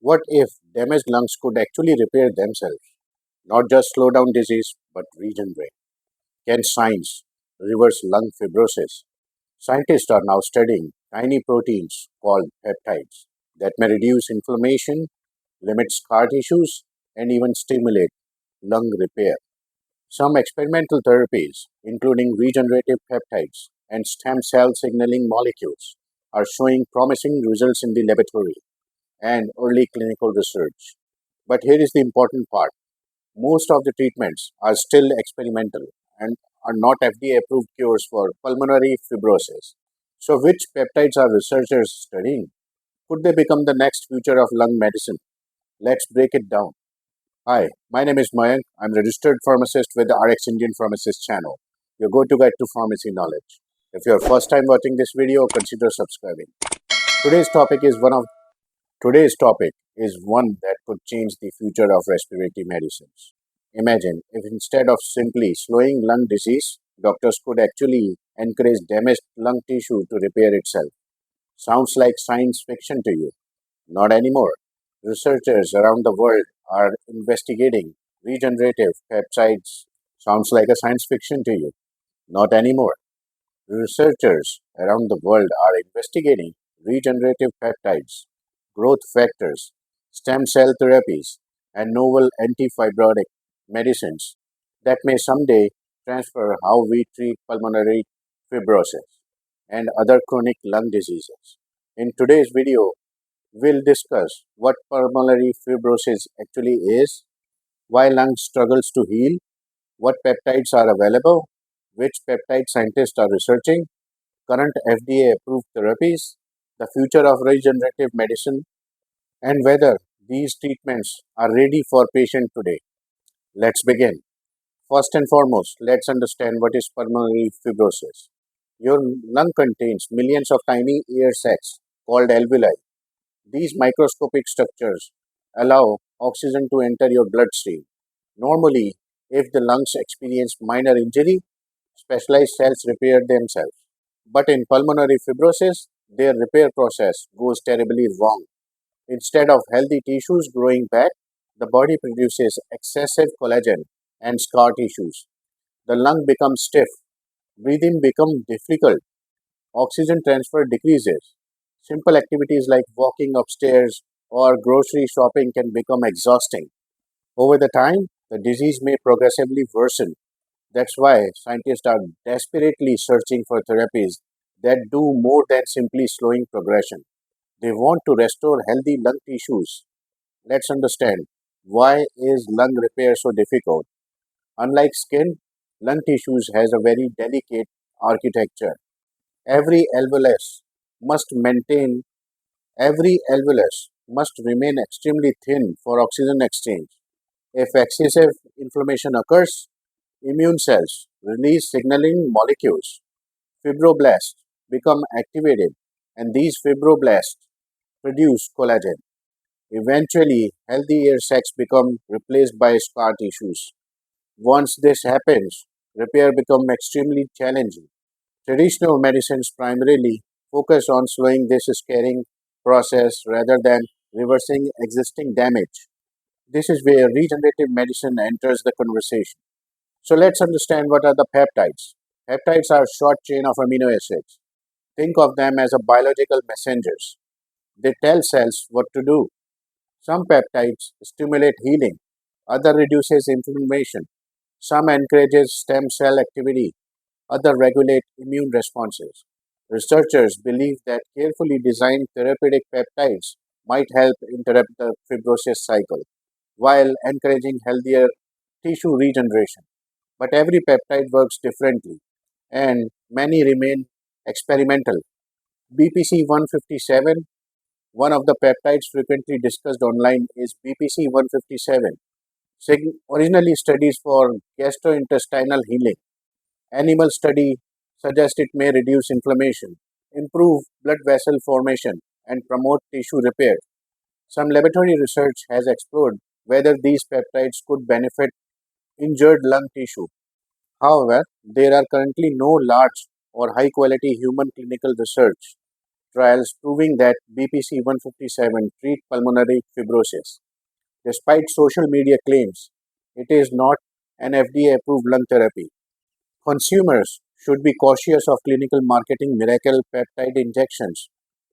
What if damaged lungs could actually repair themselves, not just slow down disease but regenerate? Can science reverse lung fibrosis? Scientists are now studying tiny proteins called peptides that may reduce inflammation, limit scar tissues, and even stimulate lung repair. Some experimental therapies, including regenerative peptides and stem cell signaling molecules, are showing promising results in the laboratory and early clinical research. But here is the important part: most of the treatments are still experimental and are not FDA approved cures for pulmonary fibrosis. So, which peptides are researchers studying? Could they become the next future of lung medicine? Let's break it down. Hi, my name is Mayank. I'm registered pharmacist with the RX Indian Pharmacist channel, your go-to guide to pharmacy knowledge. If you're first time watching this video, consider subscribing. Today's topic is one of Today's topic is one that could change the future of respiratory medicines. Imagine if instead of simply slowing lung disease, doctors could actually encourage damaged lung tissue to repair itself. Sounds like science fiction to you? Not anymore. Researchers around the world are investigating regenerative peptides. Sounds like a science fiction to you? Not anymore. Researchers around the world are investigating regenerative peptides, growth factors, stem cell therapies, and novel anti-fibrotic medicines that may someday transfer how we treat pulmonary fibrosis and other chronic lung diseases. In today's video, we'll discuss what pulmonary fibrosis actually is, why lung struggles to heal, what peptides are available, which peptide scientists are researching, current FDA approved therapies, the future of regenerative medicine, and whether these treatments are ready for patients today. Let's begin. First and foremost, let's understand what is pulmonary fibrosis. Your lung contains millions of tiny air sacs called alveoli. These microscopic structures allow oxygen to enter your bloodstream. Normally, if the lungs experience minor injury, specialized cells repair themselves. But in pulmonary fibrosis, their repair process goes terribly wrong. Instead of healthy tissues growing back, the body produces excessive collagen and scar tissues. The lung becomes stiff, breathing becomes difficult, oxygen transfer decreases. Simple activities like walking upstairs or grocery shopping can become exhausting. Over the time, the disease may progressively worsen. That's why scientists are desperately searching for therapies that do more than simply slowing progression. They want to restore healthy lung tissues. Let's understand, why is lung repair so difficult? Unlike skin, lung tissues has a very delicate architecture. Every alveolus must maintain every alveolus must remain extremely thin for oxygen exchange. If excessive inflammation occurs, immune cells release signaling molecules. Fibroblasts become activated, and these fibroblasts produce collagen. Eventually, healthy air sacs become replaced by scar tissues. Once this happens, repair becomes extremely challenging. Traditional medicines primarily focus on slowing this scarring process rather than reversing existing damage. This is where regenerative medicine enters the conversation. So let's understand, what are the peptides. Peptides are short chain of amino acids. Think of them as a biological messengers. They tell cells what to do. Some peptides stimulate healing, other reduces inflammation, some encourages stem cell activity, other regulate immune responses. Researchers believe that carefully designed therapeutic peptides might help interrupt the fibrosis cycle while encouraging healthier tissue regeneration. But every peptide works differently and many remain experimental. BPC 157, one of the peptides frequently discussed online, is BPC 157. Originally studies for gastrointestinal healing. Animal study suggest it may reduce inflammation, improve blood vessel formation, and promote tissue repair. Some laboratory research has explored whether these peptides could benefit injured lung tissue. However, there are currently no large or high quality human clinical research trials proving that BPC 157 treat pulmonary fibrosis. Despite social media claims, it is not an FDA approved lung therapy. Consumers should be cautious of clinical marketing miracle peptide injections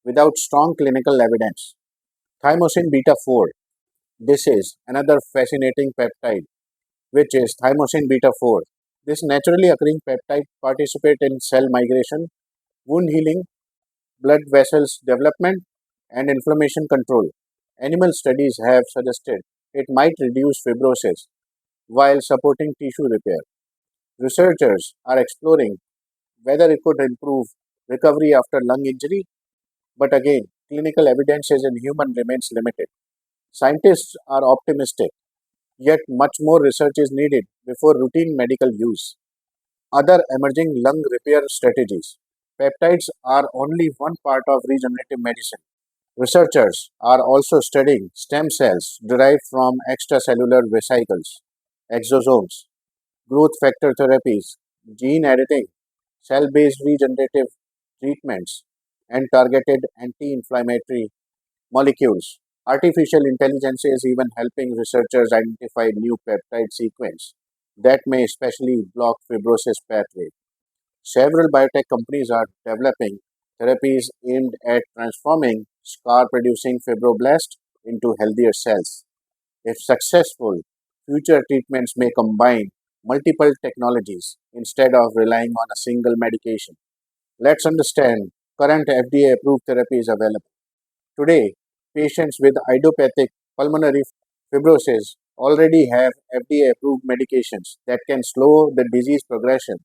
without strong clinical evidence. Thymosin beta 4. This is another fascinating peptide, which is thymosin beta 4. This naturally occurring peptide participates in cell migration, wound healing, blood vessels development, and inflammation control. Animal studies have suggested it might reduce fibrosis while supporting tissue repair. Researchers are exploring whether it could improve recovery after lung injury, but again, clinical evidence in human remains limited. Scientists are optimistic, yet much more research is needed before routine medical use. Other emerging lung repair strategies. Peptides are only one part of regenerative medicine. Researchers are also studying stem cells derived from extracellular vesicles, exosomes, growth factor therapies, gene editing, cell based regenerative treatments, and targeted anti inflammatory molecules. Artificial intelligence is even helping researchers identify new peptide sequences that may especially block fibrosis pathway. Several biotech companies are developing therapies aimed at transforming scar producing fibroblasts into healthier cells. If successful, future treatments may combine multiple technologies instead of relying on a single medication. Let's understand current FDA approved therapies available. Today, patients with idiopathic pulmonary fibrosis already have FDA approved medications that can slow the disease progression.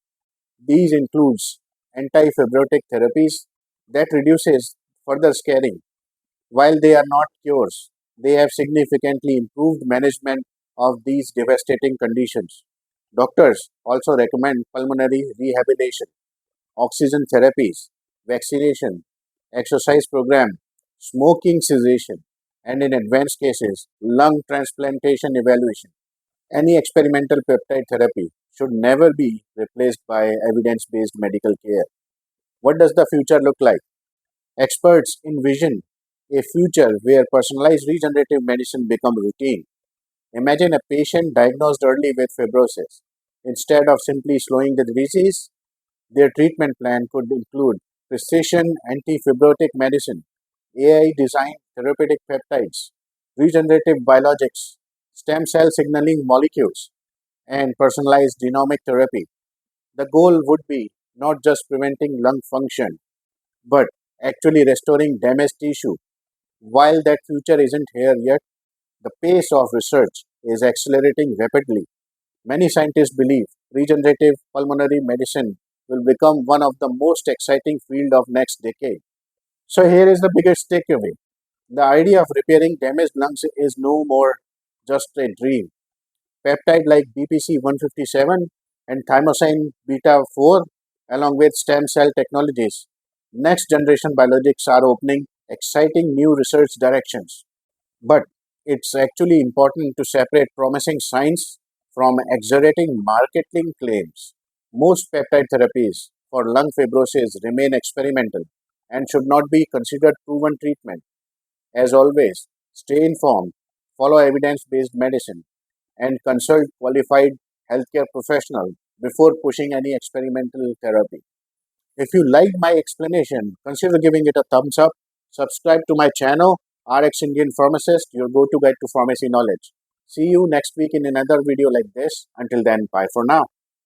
These includes anti-fibrotic therapies that reduces further scarring. While they are not cures, they have significantly improved management of these devastating conditions. Doctors also recommend pulmonary rehabilitation, oxygen therapies, vaccination, exercise program, smoking cessation, and in advanced cases, lung transplantation evaluation. Any experimental peptide therapy should never be replaced by evidence based medical care. What does the future look like? Experts envision a future where personalized regenerative medicine becomes routine. Imagine a patient diagnosed early with fibrosis. Instead of simply slowing the disease, their treatment plan could include precision anti-fibrotic medicine, AI designed therapeutic peptides, regenerative biologics, stem cell signaling molecules, and personalized genomic therapy. The goal would be not just preventing lung function, but actually restoring damaged tissue. While that future isn't here yet, the pace of research is accelerating rapidly. Many scientists believe regenerative pulmonary medicine will become one of the most exciting field of next decade. So here is the biggest takeaway. The idea of repairing damaged lungs is no more just a dream. Peptide like BPC 157 and thymosin beta 4, along with stem cell technologies, next generation biologics are opening exciting new research directions. But it's actually important to separate promising science from exaggerating marketing claims. Most peptide therapies for lung fibrosis remain experimental and should not be considered proven treatment. As always, stay informed, follow evidence based medicine, and consult qualified healthcare professional before pushing any experimental therapy. If you liked my explanation, consider giving it a thumbs up. Subscribe to my channel, RX Indian Pharmacist, your go to guide to pharmacy knowledge. See you next week in another video like this. Until then, bye for now.